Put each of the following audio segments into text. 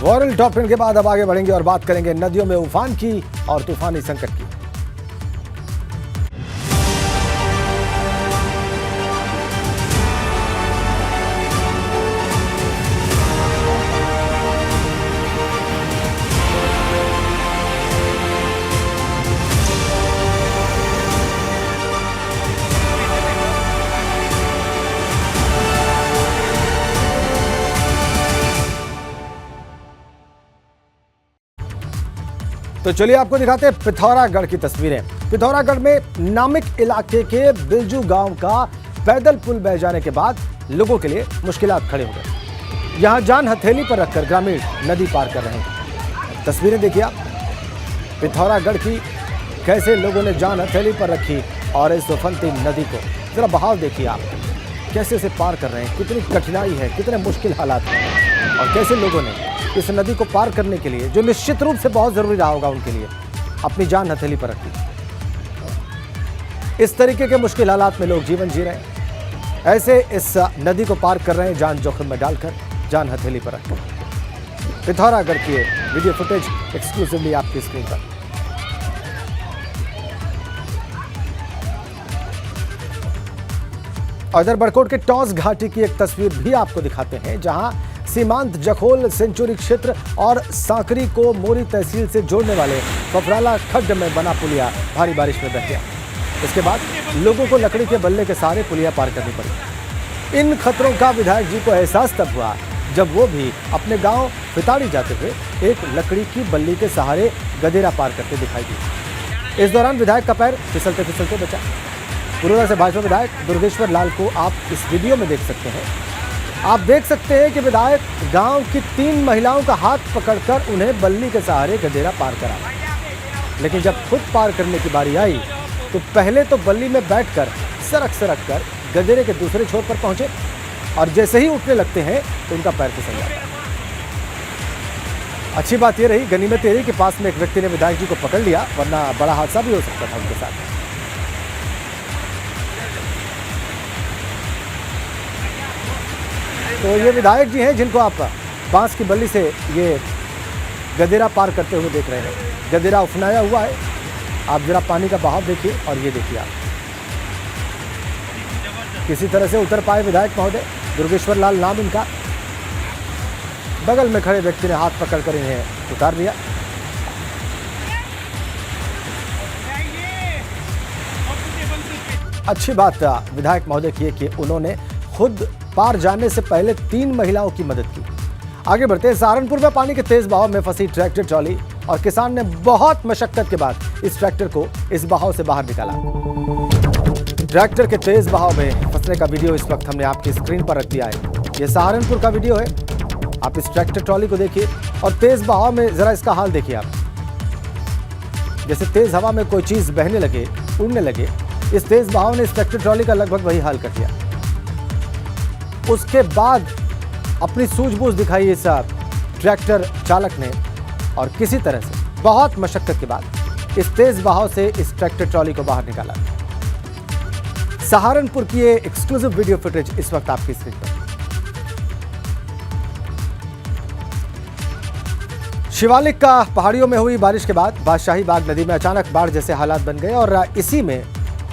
Viral top 10 के बाद अब आगे बढ़ेंगे और बात करेंगे नदियों में उफान की और तूफानी संकट की। तो चलिए आपको दिखाते हैं पिथौरागढ़ की तस्वीरें। पिथौरागढ़ में नामिक इलाके के बिलजू गांव का पैदल पुल बह जाने के बाद लोगों के लिए मुश्किलात खड़े हो गए। यहां जान हथेली पर रखकर ग्रामीण नदी पार कर रहे हैं। तस्वीरें देखिए आप, पिथौरागढ़ की कैसे लोगों ने जान हथेली पर रखी और इस उफनती नदी को जरा बहाव देखिए आप, कैसे इसे पार कर रहे हैं। कितनी कठिनाई है, कितने मुश्किल हालात हैं और कैसे लोगों ने इस नदी को पार करने के लिए, जो निश्चित रूप से बहुत जरूरी रहा होगा उनके लिए, अपनी जान हथेली पर रखी। इस तरीके के मुश्किल हालात में लोग जीवन जी रहे हैं, ऐसे इस नदी को पार कर रहे हैं जान जोखिम में डालकर, जान हथेली पर रखकर। पिथौरागढ़ की वीडियो फुटेज एक्सक्लूसिवली आपकी स्क्रीन पर। और इधर बड़कोट के टॉस घाटी की एक तस्वीर भी आपको दिखाते हैं, जहां सीमांत जखोल सेंचुरी क्षेत्र और सांकरी को मोरी तहसील से जोड़ने वाले फफराला खड्ड में बना पुलिया भारी बारिश में बह गया। इसके बाद लोगों को लकड़ी के बल्ले के सहारे पुलिया पार करनी पड़ी। इन खतरों का विधायक जी को एहसास तब हुआ जब वो भी अपने गांव फिताड़ी जाते हुए एक लकड़ी की बल्ली के सहारे गदेरा पार करते दिखाई दिए। इस दौरान विधायक का पैर फिसलते फिसलते बचा। पुरोधा से भाजपा विधायक दुर्गेश्वर लाल को आप इस वीडियो में देख सकते हैं। आप देख सकते हैं कि विधायक गांव की 3 महिलाओं का हाथ पकड़कर उन्हें बल्ली के सहारे गदेरा पार करा, लेकिन जब खुद पार करने की बारी आई तो पहले तो बल्ली में बैठकर सरक कर गदेरे के दूसरे छोर पर पहुंचे और जैसे ही उठने लगते हैं तो उनका पैर फिसल जाता है। अच्छी बात यह रही, गनीमत ये रही कि पास में एक व्यक्ति ने विधायक जी को पकड़ लिया, वरना बड़ा हादसा भी हो सकता था उनके साथ। तो ये विधायक जी हैं जिनको आप बांस की बल्ली से ये गदेरा पार करते हुए देख रहे हैं। गदेरा उफनाया हुआ है, आप जरा पानी का बहाव देखिए और ये देखिए आप, किसी तरह से उतर पाए विधायक महोदय। दुर्गेश्वर लाल नाम इनका। बगल में खड़े व्यक्ति ने हाथ पकड़कर इन्हें उतार दिया। अच्छी बात विधायक महोदय की है कि उन्होंने खुद पार जाने से पहले 3 महिलाओं की मदद की। आगे बढ़ते हैं। सहारनपुर में पानी के तेज बहाव में फंसी ट्रैक्टर ट्रॉली और किसान ने बहुत मशक्कत के बाद इस ट्रैक्टर को इस बहाव से बाहर निकाला। ट्रैक्टर के तेज बहाव में फंसने का वीडियो इस वक्त हमने आपकी स्क्रीन पर रख दिया है। यह सहारनपुर का वीडियो है। आप इस ट्रैक्टर ट्रॉली को देखिए और तेज बहाव में जरा इसका हाल देखिए आप। जैसे तेज हवा में कोई चीज बहने लगे, उड़ने लगे, इस तेज बहाव ने इस ट्रैक्टर ट्रॉली का लगभग वही हाल कर दिया। उसके बाद अपनी सूझबूझ दिखाई इस ट्रैक्टर चालक ने और किसी तरह से बहुत मशक्कत के बाद इस तेज बहाव से इस ट्रैक्टर ट्रॉली को बाहर निकाला। सहारनपुर की ये एक्सक्लूसिव वीडियो फुटेज इस वक्त आपकी स्क्रीन पर। शिवालिक का पहाड़ियों में हुई बारिश के बाद बादशाही बाग नदी में अचानक बाढ़ जैसे हालात बन गए और इसी में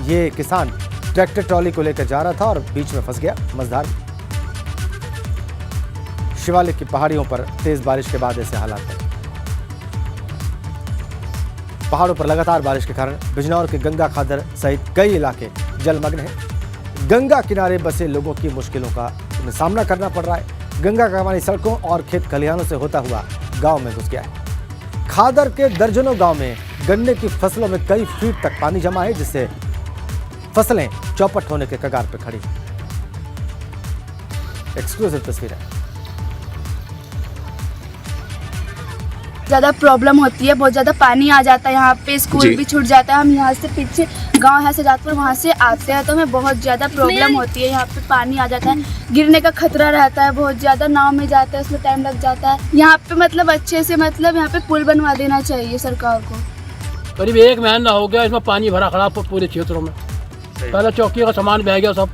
ये किसान ट्रैक्टर ट्रॉली को लेकर जा रहा था और बीच में फंस गया मझधार। शिवालिक की पहाड़ियों पर तेज बारिश के बाद ऐसे हालात बने। पहाड़ों पर लगातार बारिश के कारण बिजनौर के गंगा खादर सहित कई इलाके जलमग्न हैं। गंगा किनारे बसे लोगों की मुश्किलों का सामना करना पड़ रहा है। गंगा का पानी सड़कों और खेत खलिहानों से होता हुआ गांव में घुस गया है। खादर के दर्जनों गांव में गन्ने की फसलों में कई फीट तक पानी जमा है, जिससे फसलें चौपट होने के कगार पर खड़ी। एक्सक्लूसिव तस्वीर है। ज़्यादा प्रॉब्लम होती है, बहुत ज़्यादा पानी आ जाता है यहाँ पे, स्कूल भी छूट जाता है। हम यहाँ से पीछे गांव है सजादपुर, वहाँ से आते हैं तो हमें बहुत ज़्यादा प्रॉब्लम होती है। यहाँ पे पानी आ जाता है, गिरने का खतरा रहता है बहुत ज़्यादा। नाव में जाता है उसमें टाइम लग जाता है। यहाँ पे मतलब अच्छे से यहाँ पे पुल बनवा देना चाहिए सरकार को। करीब 1 महीना हो गया इसमें पानी भरा खड़ा पूरे क्षेत्रों में। पहले चौकी का सामान बह गया, सब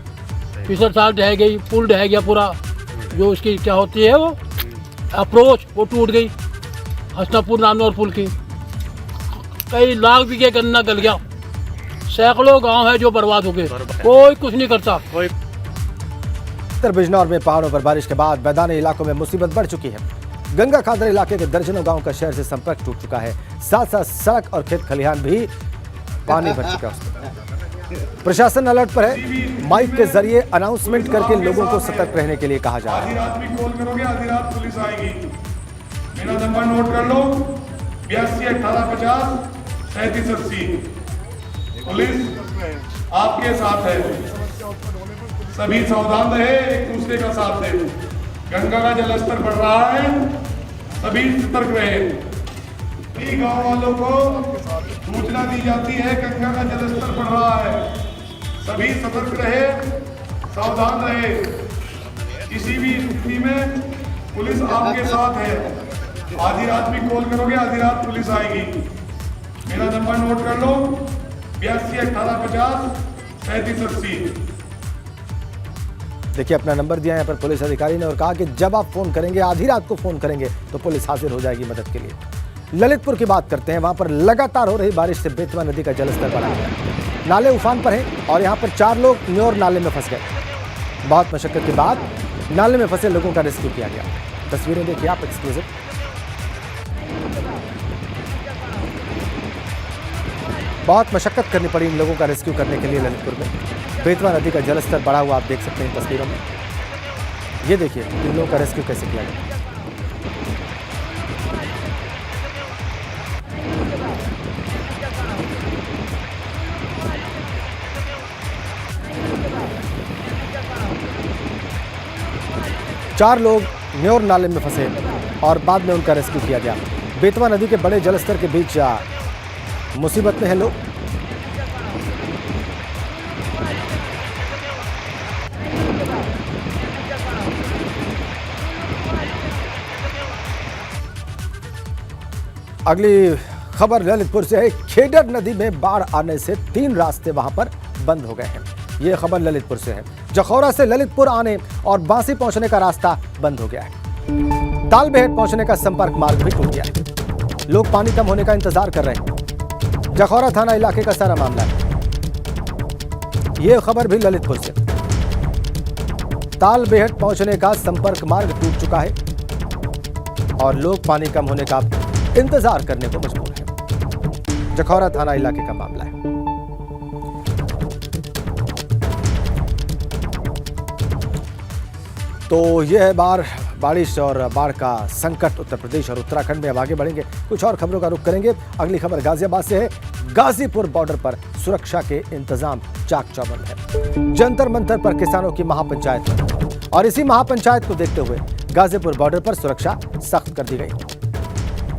पिछले साल ढह गई, पुल ढह गया पूरा। जो उसकी क्या होती है वो अप्रोच वो टूट गई, हसनापुर नानौर पुल की। कई लाख बीघे गन्ना गल गया, सैकड़ों गांव है जो बर्बाद हो गए, कोई कुछ नहीं करता। उत्तर बिजनौर में पहाड़ों पर बारिश के बाद मैदानी इलाकों में मुसीबत बढ़ चुकी है। गंगा खादर इलाके के दर्जनों गांव का शहर से संपर्क टूट चुका है। साथ साथ सड़क और खेत खलिहान भी पानी भर चुका है। प्रशासन अलर्ट पर है। माइक के जरिए अनाउंसमेंट करके लोगों को सतर्क रहने के लिए कहा जा रहा है। आधी रात भी कॉल करोगे, आधी रात पुलिस आएगी। मेरा नंबर नोट कर लो, 82 18 50 37 80। पुलिस आपके साथ है, सभी सावधान रहे, एक दूसरे का साथ दे। गंगा का जलस्तर बढ़ रहा है, सभी सतर्क रहे। कई गांव वालों को सूचना दी जाती है गंगा का जलस्तर बढ़ रहा है, सभी सतर्क रहे, सावधान रहे। किसी भी स्थिति में पुलिस आपके साथ है। आधी रात भी कॉल करोगे, आधी रात पुलिस आएगी। मेरा नंबर नोट कर लो, 82 18 50 37 80। देखिए अपना नंबर दिया यहाँ पर पुलिस अधिकारी ने और कहा कि जब आप फोन करेंगे, आधी रात को फोन करेंगे तो पुलिस हाजिर हो जाएगी मदद के लिए। ललितपुर की बात करते हैं। वहां पर लगातार हो रही बारिश से बेतवा नदी का जलस्तर बढ़ा है, नाले उफान पर हैं और यहाँ पर 4 लोग न्योर नाले में फंस गए। बहुत मशक्कत के बाद नाले में फंसे लोगों का रेस्क्यू किया गया। तस्वीरें देखिए आप एक्सक्लूसिव। बहुत मशक्कत करनी पड़ी इन लोगों का रेस्क्यू करने के लिए ललितपुर में। बेतवा नदी का जलस्तर बढ़ा हुआ आप देख सकते हैं तस्वीरों में। ये देखिए इन लोगों का रेस्क्यू कैसे किया गया। चार लोग न्योर नाले में फंसे और बाद में उनका रेस्क्यू किया गया। बेतवा नदी के बड़े जलस्तर के बीच मुसीबत में है लोग। अगली खबर ललितपुर से है। खेडर नदी में बाढ़ आने से 3 रास्ते वहां पर बंद हो गए हैं। यह खबर ललितपुर से है। जखौरा से ललितपुर आने और बांसी पहुंचने का रास्ता बंद हो गया है। तालबेहट पहुंचने का संपर्क मार्ग भी टूट गया है। लोग पानी कम होने का इंतजार कर रहे हैं। जखौरा थाना इलाके का सारा मामला है। यह खबर भी ललितपुर से। तालबेहट पहुंचने का संपर्क मार्ग टूट चुका है और लोग पानी कम होने का इंतजार करने को मजबूर हैं। जखौरा थाना इलाके का मामला है। तो यह है बारिश और बाढ़ का संकट उत्तर प्रदेश और उत्तराखंड में। अब आगे बढ़ेंगे, कुछ और खबरों का रुख करेंगे। अगली खबर गाजियाबाद से है। गाजीपुर बॉर्डर पर सुरक्षा के इंतजाम चाक चौबंद है। जंतर मंतर पर किसानों की महापंचायत और इसी महापंचायत को देखते हुए गाजीपुर बॉर्डर पर सुरक्षा सख्त कर दी गई।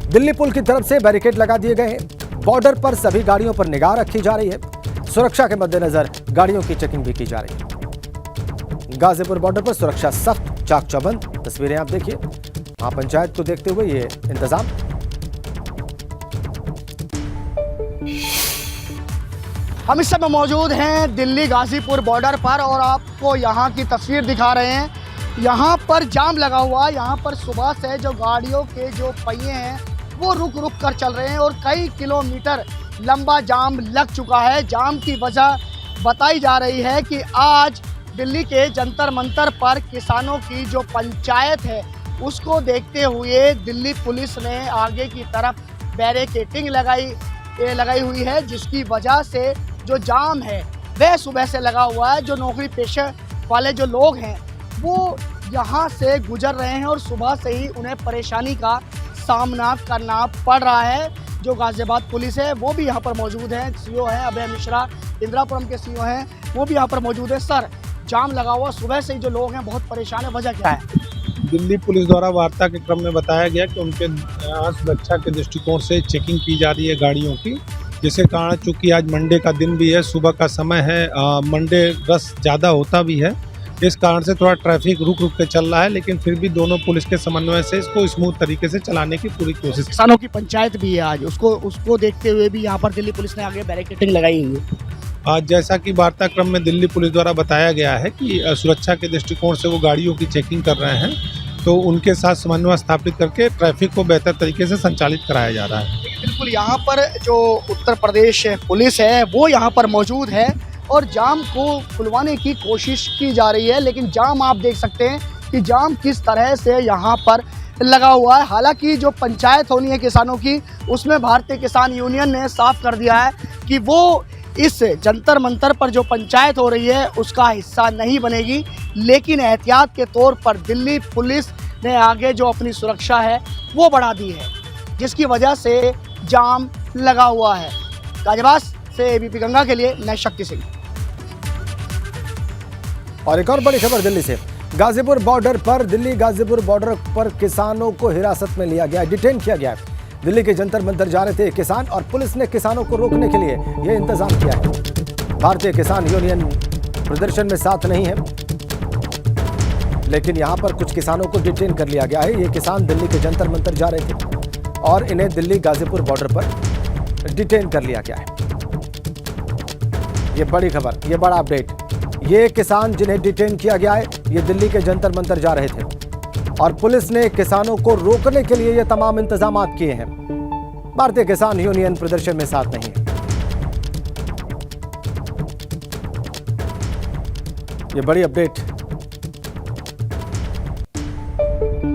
दिल्ली पुल की तरफ से बैरिकेड लगा दिए गए हैं। बॉर्डर पर सभी गाड़ियों पर निगाह रखी जा रही है। सुरक्षा के मद्देनजर गाड़ियों की चेकिंग भी की जा रही है। गाजीपुर बॉर्डर पर सुरक्षा सख्त, चाक चौबंद। तस्वीरें आप देखिए। महापंचायत को देखते हुए ये इंतजाम। हम इस समय मौजूद हैं दिल्ली गाजीपुर बॉर्डर पर और आपको यहाँ की तस्वीर दिखा रहे हैं। यहाँ पर जाम लगा हुआ है। यहाँ पर सुबह से जो गाड़ियों के जो पहिए हैं वो रुक रुक कर चल रहे हैं और कई किलोमीटर लंबा जाम लग चुका है। जाम की वजह बताई जा रही है कि आज दिल्ली के जंतर मंतर पर किसानों की जो पंचायत है उसको देखते हुए दिल्ली पुलिस ने आगे की तरफ बैरिकेडिंग लगाई हुई है, जिसकी वजह से जो जाम है वह सुबह से लगा हुआ है। जो नौकरी पेशे वाले जो लोग हैं वो यहाँ से गुजर रहे हैं और सुबह से ही उन्हें परेशानी का सामना करना पड़ रहा है। जो गाजियाबाद पुलिस है वो भी यहाँ पर मौजूद है। सीओ है अभय मिश्रा, इंदिरापुरम के सीओ हैं, वो भी यहाँ पर मौजूद है। सर, जाम लगा हुआ, सुबह से ही जो लोग हैं बहुत परेशान है, वजह क्या है? दिल्ली पुलिस द्वारा वार्ता के क्रम में बताया गया कि उनके यहाँ सुरक्षा के दृष्टिकोण से चेकिंग की जा रही है गाड़ियों की, जिसके कारण चूंकि आज मंडे का दिन भी है, सुबह का समय है, मंडे रश ज़्यादा होता भी है, इस कारण से थोड़ा ट्रैफिक रुक रुक के चल रहा है। लेकिन फिर भी दोनों पुलिस के समन्वय से इसको स्मूथ तरीके से चलाने की पूरी कोशिश। किसानों की पंचायत भी है आज, उसको देखते हुए भी यहाँ पर दिल्ली पुलिस ने आगे बैरिकेडिंग लगाई हुई है। आज जैसा कि वार्ता क्रम में दिल्ली पुलिस द्वारा बताया गया है कि सुरक्षा के दृष्टिकोण से वो गाड़ियों की चेकिंग कर रहे हैं तो उनके साथ समन्वय स्थापित करके ट्रैफिक को बेहतर तरीके से संचालित कराया जा रहा है। बिल्कुल, यहाँ पर जो उत्तर प्रदेश पुलिस है वो यहाँ पर मौजूद है और जाम को खुलवाने की कोशिश की जा रही है, लेकिन जाम आप देख सकते हैं कि जाम किस तरह से यहाँ पर लगा हुआ है। हालांकि जो पंचायत होनी है किसानों की, उसमें भारतीय किसान यूनियन ने साफ कर दिया है कि वो इस जंतर मंतर पर जो पंचायत हो रही है उसका हिस्सा नहीं बनेगी, लेकिन एहतियात के तौर पर दिल्ली पुलिस ने आगे जो अपनी सुरक्षा है वो बढ़ा दी है, जिसकी वजह से जाम लगा हुआ है। गाजियाबाद से एबीपी गंगा के लिए मैं शक्ति सिंह। और एक और बड़ी खबर दिल्ली से, गाजीपुर बॉर्डर पर गाजीपुर बॉर्डर पर किसानों को हिरासत में लिया गया, डिटेन किया गया। दिल्ली के जंतर मंतर जा रहे थे किसान और पुलिस ने किसानों को रोकने के लिए यह इंतजाम किया है। भारतीय किसान यूनियन प्रदर्शन में साथ नहीं है, लेकिन यहां पर कुछ किसानों को डिटेन कर लिया गया है। ये किसान दिल्ली के जंतर मंतर जा रहे थे और इन्हें दिल्ली गाजीपुर बॉर्डर पर डिटेन कर लिया गया है। ये बड़ी खबर, ये बड़ा अपडेट। ये किसान जिन्हें डिटेन किया गया है, ये दिल्ली के जंतर मंतर जा रहे थे और पुलिस ने किसानों को रोकने के लिए ये तमाम इंतजाम किए हैं। भारतीय किसान यूनियन प्रदर्शन में साथ नहीं है। ये बड़ी अपडेट।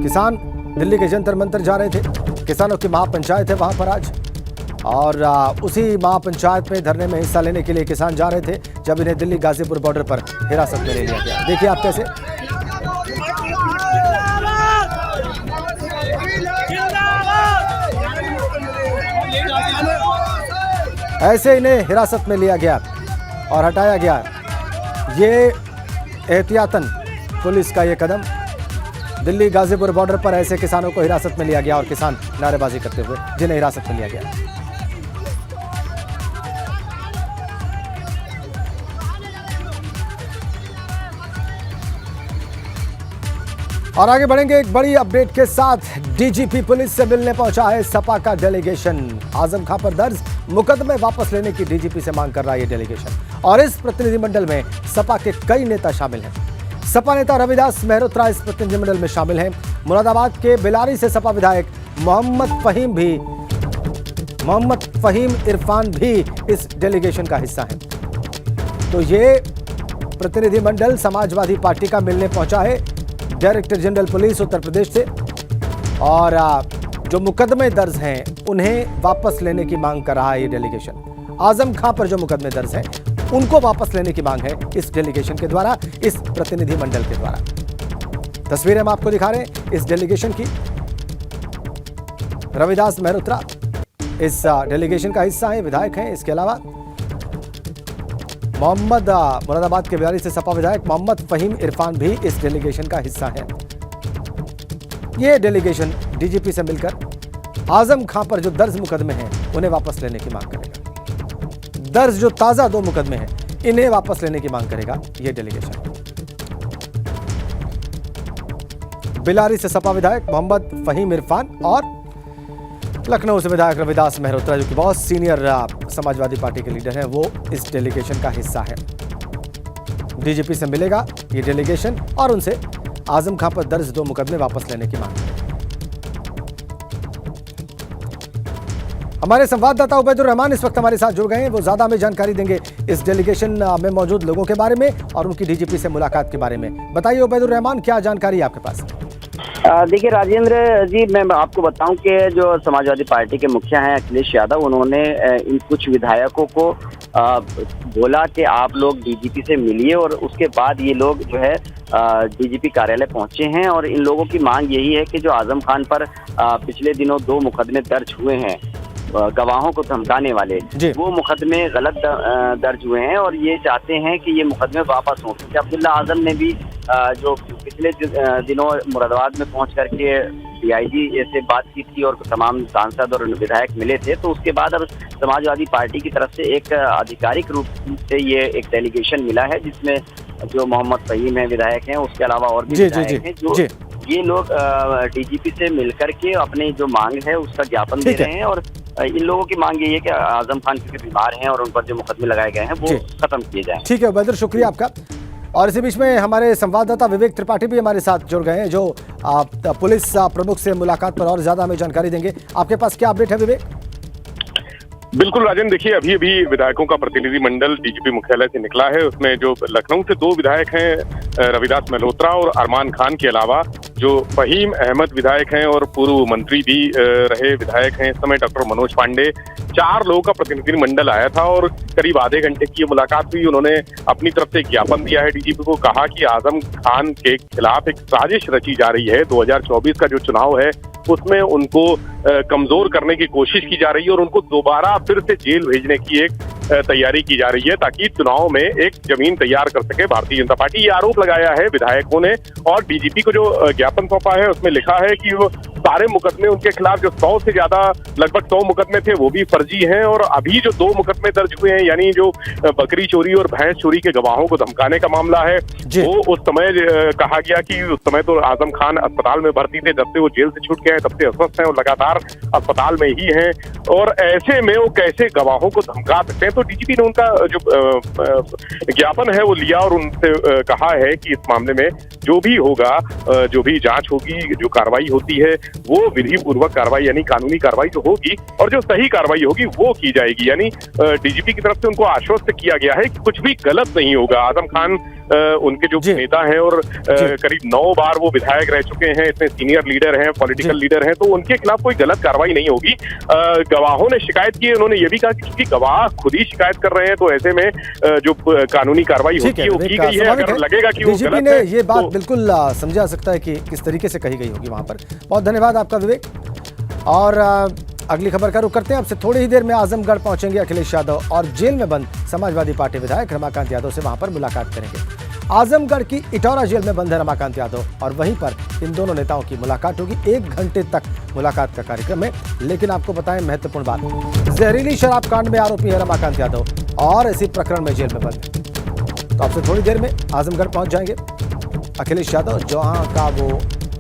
किसान दिल्ली के जंतर मंतर जा रहे थे, किसानों की महापंचायत है वहां पर आज, और उसी महापंचायत में धरने में हिस्सा लेने के लिए किसान जा रहे थे जब इन्हें दिल्ली गाजीपुर बॉर्डर पर हिरासत में ले लिया गया। देखिए आप कैसे ऐसे इन्हें हिरासत में लिया गया और हटाया गया। ये एहतियातन पुलिस का ये कदम, दिल्ली गाजीपुर बॉर्डर पर ऐसे किसानों को हिरासत में लिया गया और किसान नारेबाजी करते हुए जिन्हें हिरासत में लिया गया। और आगे बढ़ेंगे एक बड़ी अपडेट के साथ। डीजीपी पुलिस से मिलने पहुंचा है सपा का डेलीगेशन। आजम खां पर दर्ज मुकदमे वापस लेने की डीजीपी से मांग कर रहा है ये डेलीगेशन और इस प्रतिनिधिमंडल में सपा के कई नेता शामिल हैं। सपा नेता रविदास मेहरोत्रा इस प्रतिनिधिमंडल में शामिल हैं। मुरादाबाद के बिलारी से सपा विधायक मोहम्मद फहीम इरफान भी इस डेलीगेशन का हिस्सा हैं। तो ये प्रतिनिधिमंडल समाजवादी पार्टी का मिलने पहुंचा है director general police Uttar Pradesh से, और जो मुकदमे दर्ज हैं उन्हें वापस लेने की मांग कर रहा है ये डेलीगेशन। आजम खां पर जो मुकदमे दर्ज हैं उनको वापस लेने की मांग है इस डेलीगेशन के द्वारा, इस प्रतिनिधिमंडल के द्वारा। तस्वीरें हम आपको दिखा रहे हैं इस डेलीगेशन की। रविदास मेहरोत्रा इस डेलीगेशन का हिस्सा है, विधायक हैं। इसके अलावा मुरादाबाद के बिलारी से सपा विधायक मोहम्मद फहीम इरफान भी इस डेलीगेशन का हिस्सा है। ये डेलीगेशन डीजीपी से मिलकर आजम खां पर जो दर्ज मुकदमे हैं उन्हें वापस लेने की मांग करेगा। दर्ज जो ताजा 2 मुकदमे हैं इन्हें वापस लेने की मांग करेगा ये डेलीगेशन। बिलारी से सपा विधायक मोहम्मद फहीम इरफान और लखनऊ से विधायक रविदास मेहरोत्रा, जो कि बहुत सीनियर समाजवादी पार्टी के लीडर हैं, वो इस डेलीगेशन का हिस्सा है। डीजीपी से मिलेगा ये डेलीगेशन और उनसे आजम खां पर दर्ज 2 मुकदमे वापस लेने की मांग करेगा। हमारे संवाददाता उबैदुर रहमान इस वक्त हमारे साथ जुड़ गए हैं। वो ज्यादा हमें जानकारी देंगे इस डेलीगेशन में मौजूद लोगों के बारे में और उनकी डीजीपी से मुलाकात के बारे में। बताइए उबैदुर रहमान, क्या जानकारी है आपके पास? देखिए राजेंद्र जी, मैं आपको बताऊं कि जो समाजवादी पार्टी के मुखिया हैं अखिलेश यादव, उन्होंने इन कुछ विधायकों को बोला कि आप लोग डीजीपी से मिलिए, और उसके बाद ये लोग जो है डीजीपी कार्यालय पहुंचे हैं। और इन लोगों की मांग यही है कि जो आजम खान पर पिछले दिनों 2 मुकदमे दर्ज हुए हैं गवाहों को धमकाने वाले, वो मुकदमे गलत दर्ज हुए हैं और ये चाहते हैं कि ये मुकदमे वापस हों। क्योंकि अब्दुल्ला आजम ने भी जो पिछले दिनों मुरादाबाद में पहुंच करके डीआईजी से बात की थी और तमाम सांसद और विधायक मिले थे, तो उसके बाद अब समाजवादी पार्टी की तरफ से एक आधिकारिक रूप से ये एक डेलीगेशन मिला है, जिसमें जो मोहम्मद फहीम है विधायक हैं, उसके अलावा और भी विधायक हैं, जो ये लोग डीजीपी से मिलकर के अपनी जो मांग है उसका ज्ञापन दे रहे हैं। और इन लोगों की मांग यही है कि आजम खान क्योंकि बीमार हैं और उन पर जो मुकदमे लगाए गए हैं वो खत्म किए जाएं। ठीक है उबैदुर, शुक्रिया आपका। और इसी बीच में हमारे संवाददाता विवेक त्रिपाठी भी हमारे साथ जुड़ गए हैं, जो पुलिस प्रमुख से मुलाकात पर और ज्यादा हमें जानकारी देंगे। आपके पास क्या अपडेट है विवेक? बिल्कुल राजन, देखिए अभी अभी विधायकों का प्रतिनिधिमंडल डीजीपी मुख्यालय से निकला है। उसमें जो लखनऊ से 2 विधायक हैं, रविदास मल्होत्रा और अरमान खान के अलावा जो फहीम अहमद विधायक हैं और पूर्व मंत्री भी रहे विधायक हैं इस समय डॉक्टर मनोज पांडे, 4 लोगों का प्रतिनिधिमंडल आया था और करीब आधे घंटे की ये मुलाकात हुई। उन्होंने अपनी तरफ से ज्ञापन दिया है डीजीपी को, कहा कि आजम खान के खिलाफ एक साजिश रची जा रही है। 2024 का जो चुनाव है उसमें उनको कमजोर करने की कोशिश की जा रही है और उनको दोबारा फिर से जेल भेजने की एक तैयारी की जा रही है ताकि चुनाव में एक जमीन तैयार कर सके भारतीय जनता पार्टी। ये आरोप लगाया है विधायकों ने और डीजीपी को जो ज्ञापन सौंपा है उसमें लिखा है कि वो सारे मुकदमे उनके खिलाफ, जो 100 से ज्यादा लगभग 100 मुकदमे थे, वो भी फर्जी हैं और अभी जो 2 मुकदमे दर्ज हुए हैं, यानी जो बकरी चोरी और भैंस चोरी के गवाहों को धमकाने का मामला है, वो उस समय कहा गया कि उस समय तो आजम खान अस्पताल में भर्ती थे, जब से वो जेल से छूट गए हैं तब से अस्वस्थ हैं और लगातार अस्पताल में ही हैं और ऐसे में वो कैसे गवाहों को धमका सकते हैं। तो डीजीपी ने उनका जो ज्ञापन है वो लिया और उनसे कहा है कि इस मामले में जो भी होगा, जो भी जांच होगी, जो कार्रवाई होती है वो विधि पूर्वक कार्रवाई यानी कानूनी कार्रवाई जो होगी और जो सही कार्रवाई होगी वो की जाएगी। यानी डीजीपी की तरफ से उनको आश्वस्त किया गया है कि कुछ भी गलत नहीं होगा। आजम खान उनके जो नेता हैं और करीब 9 बार वो विधायक रह चुके हैं, इतने सीनियर लीडर हैं, पॉलिटिकल लीडर हैं, तो उनके खिलाफ कोई गलत कार्रवाई नहीं होगी। गवाहों ने शिकायत की है, उन्होंने ये भी कहा कि क्योंकि गवाह खुद ही शिकायत कर रहे हैं तो ऐसे में जो कानूनी कार्रवाई होती है वो की गई है। अगर लगेगा कि वो गलत है, ये बात बिल्कुल समझा सकता है कि किस तरीके से कही गई होगी वहां पर। बहुत धन्यवाद आपका विवेक। और अगली खबर का रुख करते हैं। आपसे थोड़ी ही देर में आजमगढ़ पहुंचेंगे अखिलेश यादव और जेल में बंद समाजवादी पार्टी विधायक रमाकांत यादव से वहां पर मुलाकात करेंगे। आजमगढ़ की इटौरा जेल में बंद है रमाकांत यादव और वहीं पर इन दोनों नेताओं की मुलाकात होगी। 1 घंटे तक मुलाकात का कार्यक्रम है। लेकिन आपको बताएं महत्वपूर्ण बात, जहरीली शराब कांड में आरोपी है रमाकांत यादव और इसी प्रकरण में जेल में बंद है। तो आपसे थोड़ी देर में आजमगढ़ पहुंच जाएंगे अखिलेश यादव, जहां का वो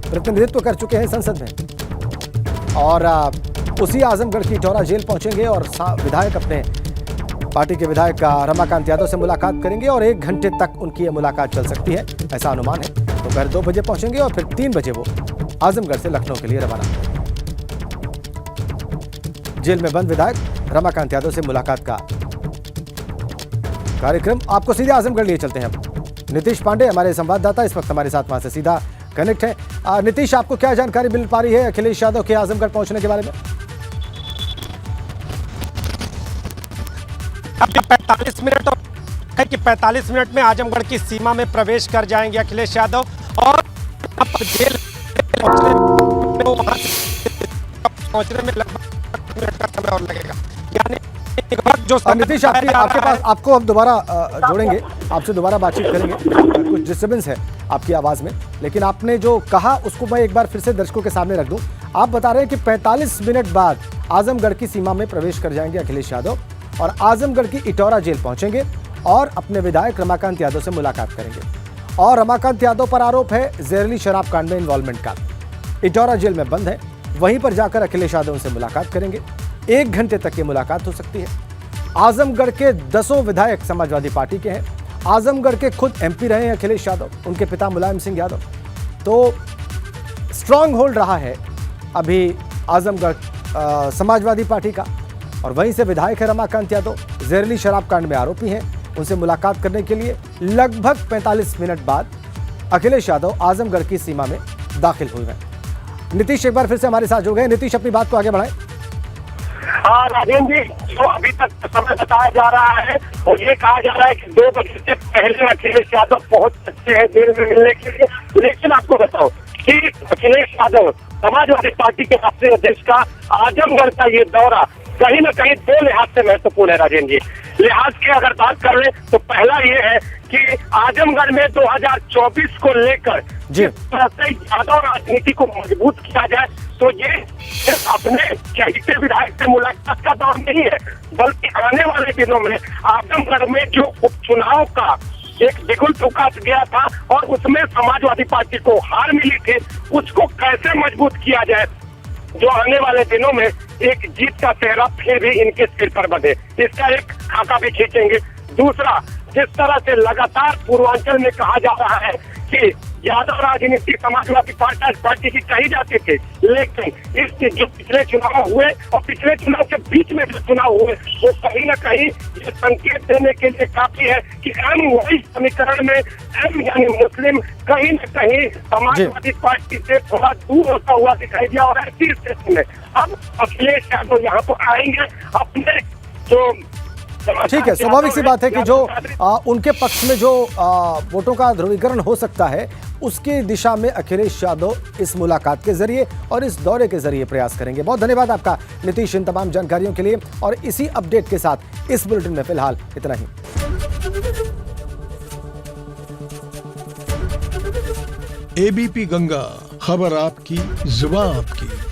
प्रतिनिधित्व कर चुके हैं संसद में, और उसी आजमगढ़ की इटौरा जेल पहुंचेंगे और विधायक अपने पार्टी के विधायक रमाकांत यादव से मुलाकात करेंगे और 1 घंटे तक उनकी ये मुलाकात चल सकती है, ऐसा अनुमान है। दोपहर 2 बजे पहुंचेंगे और फिर 3 बजे वो आजमगढ़ से लखनऊ के लिए रवाना होंगे। जेल में बंद विधायक रमाकांत यादव से मुलाकात का कार्यक्रम। आपको सीधे आजमगढ़ लिए चलते हैं। नीतीश पांडे हमारे संवाददाता इस वक्त हमारे साथ वहां से सीधा कनेक्ट है। नीतीश, आपको क्या जानकारी मिल पा रही है अखिलेश यादव के आजमगढ़ पहुंचने के बारे में? अब 45 मिनट और है कि 45 मिनट में आजमगढ़ की सीमा में प्रवेश कर जाएंगे अखिलेश यादव और जेल पहुंचने में लगभग मिनट का समय और लगेगा। यानी जो नीतीश, आपके पास आपको हम दोबारा जोड़ेंगे, आपसे दोबारा बातचीत करेंगे। कुछ डिस्टर्बेंस है आपकी आवाज़ में, लेकिन आपने जो कहा उसको मैं एक बार फिर से दर्शकों के सामने रख दूं। आप बता रहे हैं कि 45 मिनट बाद आजमगढ़ की सीमा में प्रवेश कर जाएंगे अखिलेश यादव और आजमगढ़ की इटौरा जेल पहुंचेंगे और अपने विधायक रमाकांत यादव से मुलाकात करेंगे। और रमाकांत यादव पर आरोप है जहरीली शराब कांड में इन्वॉल्वमेंट का। इटौरा जेल में बंद है, वहीं पर जाकर अखिलेश यादव से मुलाकात करेंगे। 1 घंटे तक ये मुलाकात हो सकती है। आजमगढ़ के 10 विधायक समाजवादी पार्टी के हैं। आजमगढ़ के खुद एमपी रहे हैं अखिलेश यादव, उनके पिता मुलायम सिंह यादव। तो स्ट्रांग होल्ड रहा है अभी आजमगढ़ समाजवादी पार्टी का। और वहीं से विधायक है रमाकांत यादव, जहरीली शराब कांड में आरोपी हैं। उनसे मुलाकात करने के लिए लगभग 45 मिनट बाद अखिलेश यादव आजमगढ़ की सीमा में दाखिल हुए हैं। नीतीश एक बार फिर से हमारे साथ जुड़ गए। नीतीश, अपनी बात को आगे बढ़ाएं। हाँ राजेंद्र जी, जो अभी तक समय बताया जा रहा है और ये कहा जा रहा है कि 2 बजे से पहले अखिलेश यादव पहुंच सकते हैं जेल में मिलने के लिए। लेकिन आपको बताओ कि अखिलेश यादव समाजवादी पार्टी के राष्ट्रीय अध्यक्ष का आजमगढ़ का ये दौरा कहीं न कहीं 2 लिहाज से महत्वपूर्ण है राजेंद्र जी। लिहाज की अगर बात कर ले तो पहला ये है कि आजमगढ़ में 2024 को लेकर जिस तरह से यादव राजनीति को मजबूत किया जाए, तो ये सिर्फ अपने चहेते विधायक से मुलाकात का दौर नहीं है, बल्कि आने वाले दिनों में आजमगढ़ में जो उपचुनाव का एक बिगुल फूका गया था और उसमें समाजवादी पार्टी को हार मिली थी, उसको कैसे मजबूत किया जाए, जो आने वाले दिनों में एक जीत का चेहरा फिर भी इनके सिर पर बंधे, इसका एक खाका भी खींचेंगे। दूसरा, जिस तरह से लगातार पूर्वांचल में कहा जा रहा है कि यादव राजनीति समाजवादी पार्टी की कही जाती थी, लेकिन इस जो पिछले चुनाव हुए और पिछले चुनाव के बीच में जो चुनाव हुए वो कहीं ना कहीं ये संकेत देने के लिए काफी है कि एम वही समीकरण में एम यानी मुस्लिम कहीं न कहीं समाजवादी पार्टी से थोड़ा दूर होता हुआ दिखाई दिया। और ऐसी स्थिति में अब अखिलेश यादव यहाँ पर आएंगे अपने जो ठीक है, स्वाभाविक सी बात है कि जो उनके पक्ष में जो वोटों का ध्रुवीकरण हो सकता है उसकी दिशा में अखिलेश यादव इस मुलाकात के जरिए और इस दौरे के जरिए प्रयास करेंगे। बहुत धन्यवाद आपका नीतीश इन तमाम जानकारियों के लिए। और इसी अपडेट के साथ इस बुलेटिन में फिलहाल इतना ही। एबीपी गंगा, खबर आपकी, जुबान आपकी।